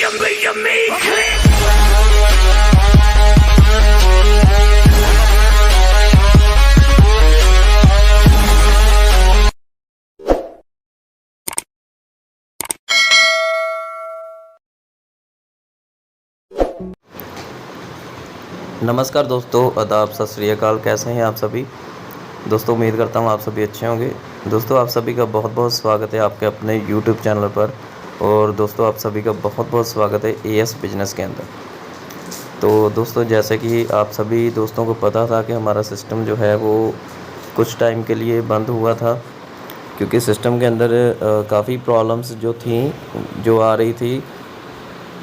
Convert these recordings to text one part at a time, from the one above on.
you make click. नमस्कार दोस्तों, आदाब, सत श्री अकाल। कैसे हैं आप सभी दोस्तों? उम्मीद करता हूं आप सभी अच्छे होंगे। दोस्तों, आप सभी का बहुत बहुत स्वागत है आपके अपने YouTube चैनल पर। और दोस्तों, आप सभी का बहुत बहुत स्वागत है AS बिजनेस के अंदर। तो दोस्तों, जैसे कि आप सभी दोस्तों को पता था कि हमारा सिस्टम जो है वो कुछ टाइम के लिए बंद हुआ था, क्योंकि सिस्टम के अंदर काफ़ी प्रॉब्लम्स जो थी, जो आ रही थी,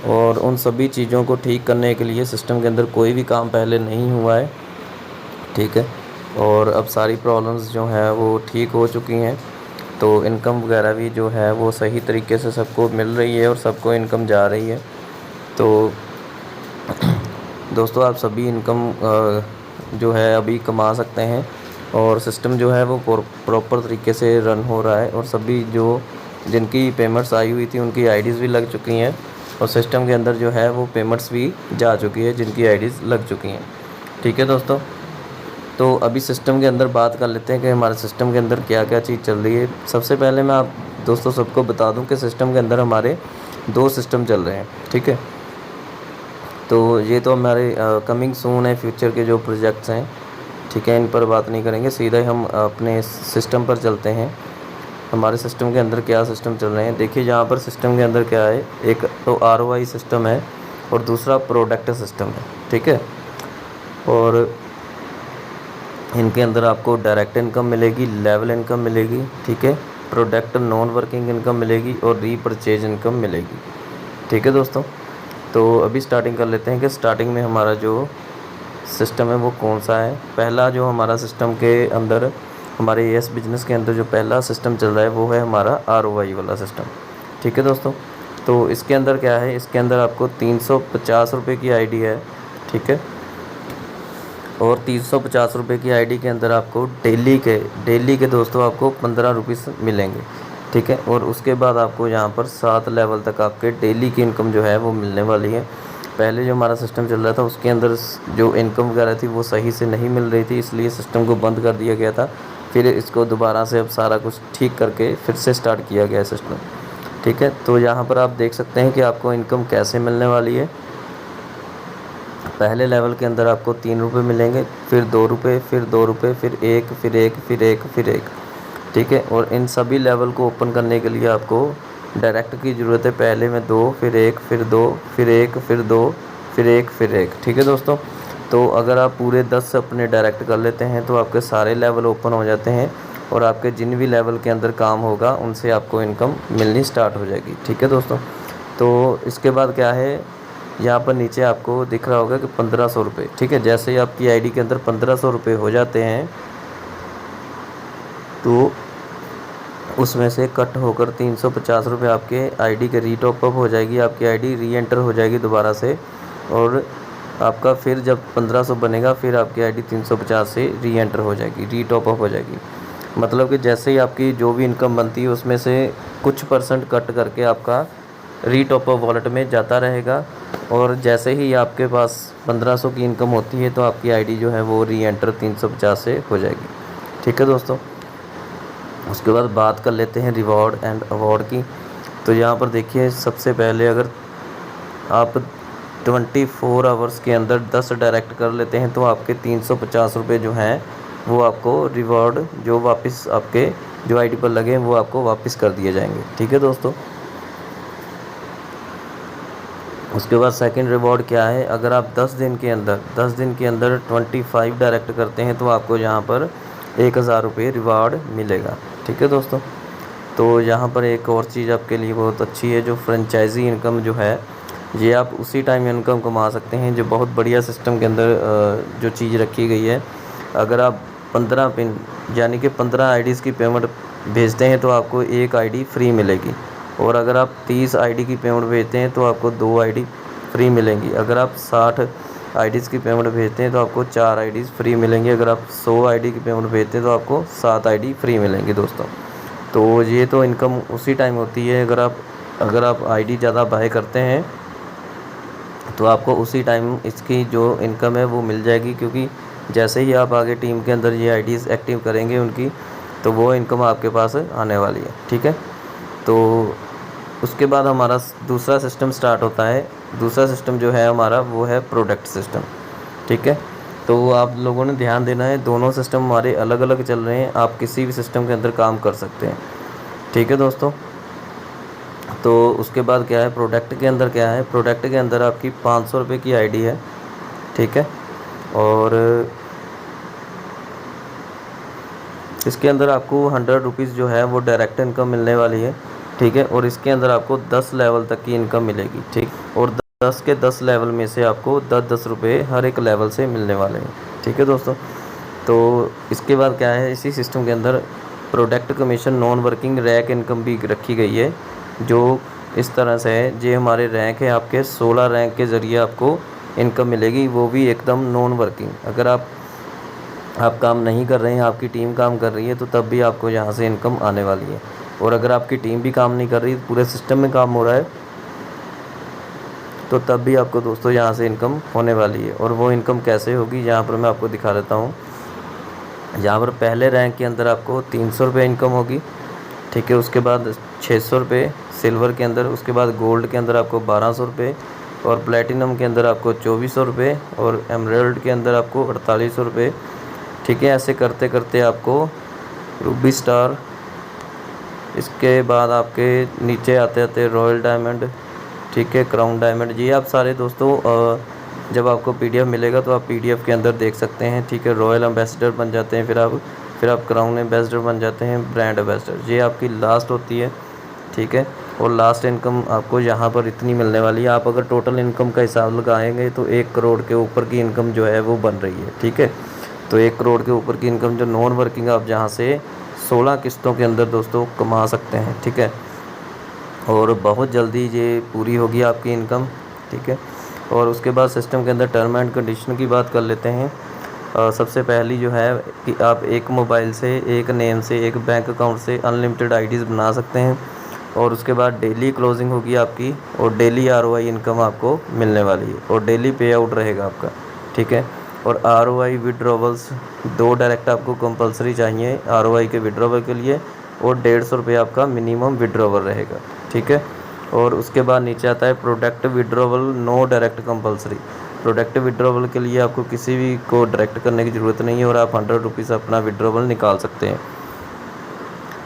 और उन सभी चीज़ों को ठीक करने के लिए सिस्टम के अंदर कोई भी काम पहले नहीं हुआ है, ठीक है। और अब सारी प्रॉब्लम्स जो हैं वो ठीक हो चुकी हैं, तो इनकम वगैरह भी जो है वो सही तरीके से सबको मिल रही है और सबको इनकम जा रही है। तो दोस्तों, आप सभी इनकम जो है अभी कमा सकते हैं, और सिस्टम जो है वो प्रॉपर तरीके से रन हो रहा है, और सभी जो जिनकी पेमेंट्स आई हुई थी उनकी आईडीज़ भी लग चुकी हैं, और सिस्टम के अंदर जो है वो पेमेंट्स भी जा चुकी है जिनकी आईडीज़ लग चुकी हैं, ठीक है दोस्तों। तो अभी सिस्टम के अंदर बात कर लेते हैं कि हमारे सिस्टम के अंदर क्या क्या चीज़ चल रही है। सबसे पहले मैं आप दोस्तों सबको बता दूं कि सिस्टम के अंदर हमारे 2 सिस्टम चल रहे हैं, ठीक है। तो ये तो हमारे कमिंग सून है, फ्यूचर के जो प्रोजेक्ट्स हैं, ठीक है, इन पर बात नहीं करेंगे। सीधा ही हम अपने सिस्टम पर चलते हैं। हमारे सिस्टम के अंदर क्या सिस्टम चल रहे हैं, देखिए। यहाँ पर सिस्टम के अंदर क्या है, एक तो ROI सिस्टम है और दूसरा प्रोडक्ट सिस्टम है, ठीक है। और इनके अंदर आपको डायरेक्ट इनकम मिलेगी, लेवल इनकम मिलेगी, ठीक है, प्रोडक्ट नॉन वर्किंग इनकम मिलेगी और रीपरचेज इनकम मिलेगी, ठीक है दोस्तों। तो अभी स्टार्टिंग कर लेते हैं कि स्टार्टिंग में हमारा जो सिस्टम है वो कौन सा है। पहला जो हमारा सिस्टम के अंदर, हमारे AS बिजनेस के अंदर जो पहला सिस्टम चल रहा है वो है हमारा ROI वाला सिस्टम, ठीक है दोस्तों। तो इसके अंदर क्या है, इसके अंदर आपको 350 रुपये की आईडी है, ठीक है। और 350 रुपये की आईडी के अंदर आपको डेली के दोस्तों आपको 15 रुपीज़ मिलेंगे, ठीक है। और उसके बाद आपको यहाँ पर 7 लेवल तक आपके डेली की इनकम जो है वो मिलने वाली है। पहले जो हमारा सिस्टम चल रहा था उसके अंदर जो इनकम वगैरह थी वो सही से नहीं मिल रही थी, इसलिए सिस्टम को बंद कर दिया गया था। फिर इसको दोबारा से अब सारा कुछ ठीक करके फिर से स्टार्ट किया गया है सिस्टम, ठीक है। तो यहाँ पर आप देख सकते हैं कि आपको इनकम कैसे मिलने वाली है। पहले लेवल के अंदर आपको 3 रुपये मिलेंगे, फिर 2 रुपये, फिर 2 रुपये, फिर 1, फिर 1, फिर 1, फिर 1, ठीक है। और इन सभी लेवल को ओपन करने के लिए आपको डायरेक्ट की ज़रूरत है। पहले में 2, फिर 1, फिर 2, फिर 1, फिर 2, फिर 1, फिर 1, ठीक है दोस्तों। तो अगर आप पूरे 10 अपने डायरेक्ट कर लेते हैं तो आपके सारे लेवल ओपन हो जाते हैं, और आपके जिन भी लेवल के अंदर काम होगा उनसे आपको इनकम मिलनी स्टार्ट हो जाएगी, ठीक है दोस्तों। तो इसके बाद क्या है, यहाँ पर नीचे आपको दिख रहा होगा कि 1500 रुपये, ठीक है। जैसे ही आपकी आईडी के अंदर 1500 रुपये हो जाते हैं तो उसमें से कट होकर 350 रुपये आपके आईडी के रीटॉप अप हो जाएगी, आपकी आईडी री एंटर हो जाएगी दोबारा से। और आपका फिर जब 1500 बनेगा फिर आपकी आईडी 350 से री एंटर हो जाएगी, री टॉप अप हो जाएगी। मतलब कि जैसे ही आपकी जो भी इनकम बनती है उसमें से कुछ % कट करके आपका री टॉप अप वॉलेट में जाता रहेगा, और जैसे ही आपके पास 1500 की इनकम होती है तो आपकी आईडी जो है वो री एंटर 350 से हो जाएगी, ठीक है दोस्तों। उसके बाद बात कर लेते हैं रिवॉर्ड एंड अवार्ड की। तो यहाँ पर देखिए, सबसे पहले अगर आप 24 आवर्स के अंदर 10 डायरेक्ट कर लेते हैं तो आपके 350 रुपये जो हैं वो आपको रिवॉर्ड जो वापस आपके जो आईडी पर लगे हैं वो आपको वापस कर दिए जाएंगे, ठीक है दोस्तों। उसके बाद सेकंड रिवॉर्ड क्या है, अगर आप 10 दिन के अंदर 25 डायरेक्ट करते हैं तो आपको यहाँ पर 1000 रुपये रिवॉर्ड मिलेगा, ठीक है दोस्तों। तो यहाँ पर एक और चीज़ आपके लिए बहुत अच्छी है, जो फ्रेंचाइजी इनकम जो है, ये आप उसी टाइम इनकम कमा सकते हैं, जो बहुत बढ़िया सिस्टम के अंदर जो चीज़ रखी गई है। अगर आप 15 पिन यानी कि 15 आईडीज़ की पेमेंट भेजते हैं तो आपको 1 आईडी फ्री मिलेगी, और अगर आप 30 आईडी की पेमेंट भेजते हैं तो आपको 2 आईडी फ्री मिलेंगी। अगर आप 60 आईडीज़ की पेमेंट भेजते हैं तो आपको 4 आईडीज़ फ्री मिलेंगी। अगर आप 100 आईडी की पेमेंट भेजते हैं तो आपको 7 आईडी फ्री मिलेंगी दोस्तों। तो ये तो इनकम उसी टाइम होती है अगर आप आईडी ज़्यादा बाय करते हैं तो आपको उसी टाइम इसकी जो इनकम है वो मिल जाएगी, क्योंकि जैसे ही आप आगे टीम के अंदर ये आईडीज़ एक्टिव करेंगे उनकी, तो वो इनकम आपके पास आने वाली है। ठीक है, तो उसके बाद हमारा दूसरा सिस्टम स्टार्ट होता है। दूसरा सिस्टम जो है हमारा वो है प्रोडक्ट सिस्टम। ठीक है, तो आप लोगों ने ध्यान देना है, दोनों सिस्टम हमारे अलग अलग चल रहे हैं, आप किसी भी सिस्टम के अंदर काम कर सकते हैं। ठीक है दोस्तों, तो उसके बाद क्या है, प्रोडक्ट के अंदर क्या है, प्रोडक्ट के अंदर आपकी 500 रुपये की आईडी है। ठीक है, और इसके अंदर आपको 100 रुपीज़ जो है वो डायरेक्ट इनकम मिलने वाली है। ठीक है, और इसके अंदर आपको 10 लेवल तक की इनकम मिलेगी। ठीक, और 10 के 10 लेवल में से आपको 10-10 रुपये हर एक लेवल से मिलने वाले हैं। ठीक है दोस्तों, तो इसके बाद क्या है, इसी सिस्टम के अंदर product commission non working rank income भी रखी गई है, जो इस तरह से है। ये हमारे रैंक है, आपके 16 रैंक के ज़रिए आपको इनकम मिलेगी, वो भी एकदम नॉन वर्किंग। अगर आप काम नहीं कर रहे हैं, आपकी टीम काम कर रही है, तो तब भी आपको यहाँ से इनकम आने वाली है। और अगर आपकी टीम भी काम नहीं कर रही, पूरे सिस्टम में काम हो रहा है, तो तब भी आपको दोस्तों यहाँ से इनकम होने वाली है। और वो इनकम कैसे होगी, यहाँ पर मैं आपको दिखा देता हूँ। यहाँ पर पहले रैंक के अंदर आपको 300 रुपये इनकम होगी। ठीक है, उसके बाद 600 रुपये सिल्वर के अंदर, उसके बाद गोल्ड के अंदर आपको 1200 रुपये, और प्लेटिनम के अंदर आपको 2400 रुपये, और एमराल्ड के अंदर आपको 4800 रुपये। ठीक है, ऐसे करते करते आपको रूबी स्टार, इसके बाद आपके नीचे आते आते रॉयल डायमंड, ठीक है, क्राउन डायमंड, ये आप सारे दोस्तों जब आपको पीडीएफ मिलेगा तो आप पीडीएफ के अंदर देख सकते हैं। ठीक है, रॉयल एम्बेसडर बन जाते हैं, फिर आप क्राउन एम्बेसडर बन जाते हैं, ब्रांड एम्बेसडर, ये आपकी लास्ट होती है। ठीक है, और लास्ट इनकम आपको यहाँ पर इतनी मिलने वाली है। आप अगर टोटल इनकम का हिसाब लगाएंगे तो 1 करोड़ के ऊपर की इनकम जो है वो बन रही है। ठीक है, तो 1 करोड़ के ऊपर की इनकम जो नॉन वर्किंग आप जहाँ से 16 किस्तों के अंदर दोस्तों कमा सकते हैं। ठीक है, और बहुत जल्दी ये पूरी होगी आपकी इनकम। ठीक है, और उसके बाद सिस्टम के अंदर टर्म एंड कंडीशन की बात कर लेते हैं। सबसे पहली जो है कि आप एक मोबाइल से, एक नेम से, एक बैंक अकाउंट से अनलिमिटेड आईडीज़ बना सकते हैं, और उसके बाद डेली क्लोजिंग होगी आपकी, और डेली आरओआई इनकम आपको मिलने वाली है, और डेली पे आउट रहेगा आपका। ठीक है, और आरओआई विड्रॉवल्स 2 डायरेक्ट आपको कंपलसरी चाहिए आरओआई के विड्रॉवल के लिए, और 150 रुपये आपका मिनिमम विड्रॉवल रहेगा। ठीक है, और उसके बाद नीचे आता है product withdrawal no direct compulsory. Product withdrawal के लिए आपको किसी भी को डायरेक्ट करने की ज़रूरत नहीं है, और आप 100 रुपीज़ अपना विड्रॉवल निकाल सकते हैं।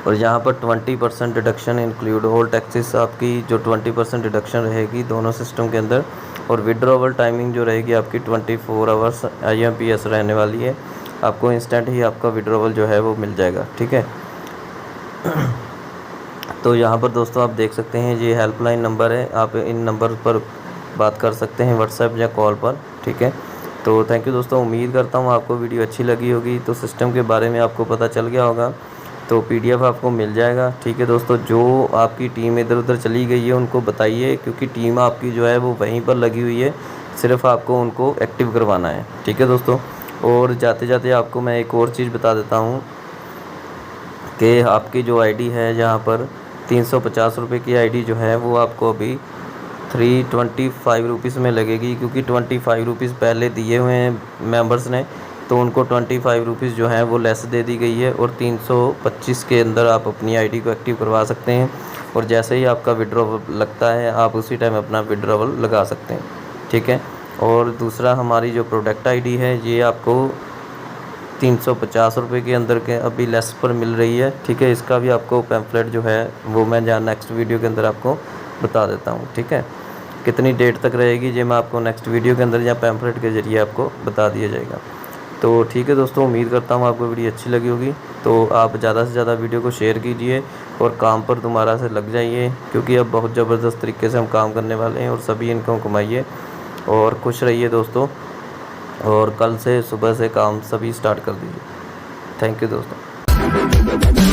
और यहाँ पर 20% डिडक्शन इंक्लूड ऑल टैक्सेस, आपकी जो 20% डिडक्शन रहेगी दोनों सिस्टम के अंदर, और विड्रॉवल टाइमिंग जो रहेगी आपकी 24 आवर्स IMPS रहने वाली है। आपको इंस्टेंट ही आपका विड्रॉवल जो है वो मिल जाएगा। ठीक है, तो यहाँ पर दोस्तों आप देख सकते हैं ये हेल्पलाइन नंबर है, आप इन नंबर पर बात कर सकते हैं व्हाट्सएप या कॉल पर। ठीक है, तो थैंक यू दोस्तों, उम्मीद करता हूँ आपको वीडियो अच्छी लगी होगी, तो सिस्टम के बारे में आपको पता चल गया होगा, तो पीडीएफ आपको मिल जाएगा। ठीक है दोस्तों, जो आपकी टीम इधर उधर चली गई है उनको बताइए, क्योंकि टीम आपकी जो है वो वहीं पर लगी हुई है, सिर्फ आपको उनको एक्टिव करवाना है। ठीक है दोस्तों, और जाते जाते आपको मैं एक और चीज़ बता देता हूँ कि आपकी जो आईडी है, जहाँ पर 350 रुपये की आईडी जो है वो आपको अभी 325 रुपीज़ में लगेगी, क्योंकि 25 रुपीज़ पहले दिए हुए हैं मेंबर्स ने, तो उनको 25 रुपीज़ जो है वो लेस दे दी गई है, और 325 के अंदर आप अपनी आईडी को एक्टिव करवा सकते हैं, और जैसे ही आपका विड्रॉवल लगता है आप उसी टाइम अपना विड्रॉवल लगा सकते हैं। ठीक है, और दूसरा हमारी जो प्रोडक्ट आईडी है ये आपको 350 रुपये के अंदर के अभी लेस पर मिल रही है। ठीक है, इसका भी आपको पैम्फलेट जो है वो मैं जहाँ नेक्स्ट वीडियो के अंदर आपको बता देता हूँ। ठीक है, कितनी डेट तक रहेगी ये मैं आपको नेक्स्ट वीडियो के अंदर या पैम्फलेट के ज़रिए आपको बता दिया जाएगा। तो ठीक है दोस्तों, उम्मीद करता हूँ आपको वीडियो अच्छी लगी होगी, तो आप ज़्यादा से ज़्यादा वीडियो को शेयर कीजिए और काम पर दोबारा से लग जाइए, क्योंकि अब बहुत ज़बरदस्त तरीके से हम काम करने वाले हैं, और सभी इनकम कमाइए और खुश रहिए दोस्तों, और कल से सुबह से काम सभी स्टार्ट कर दीजिए। थैंक यू दोस्तों।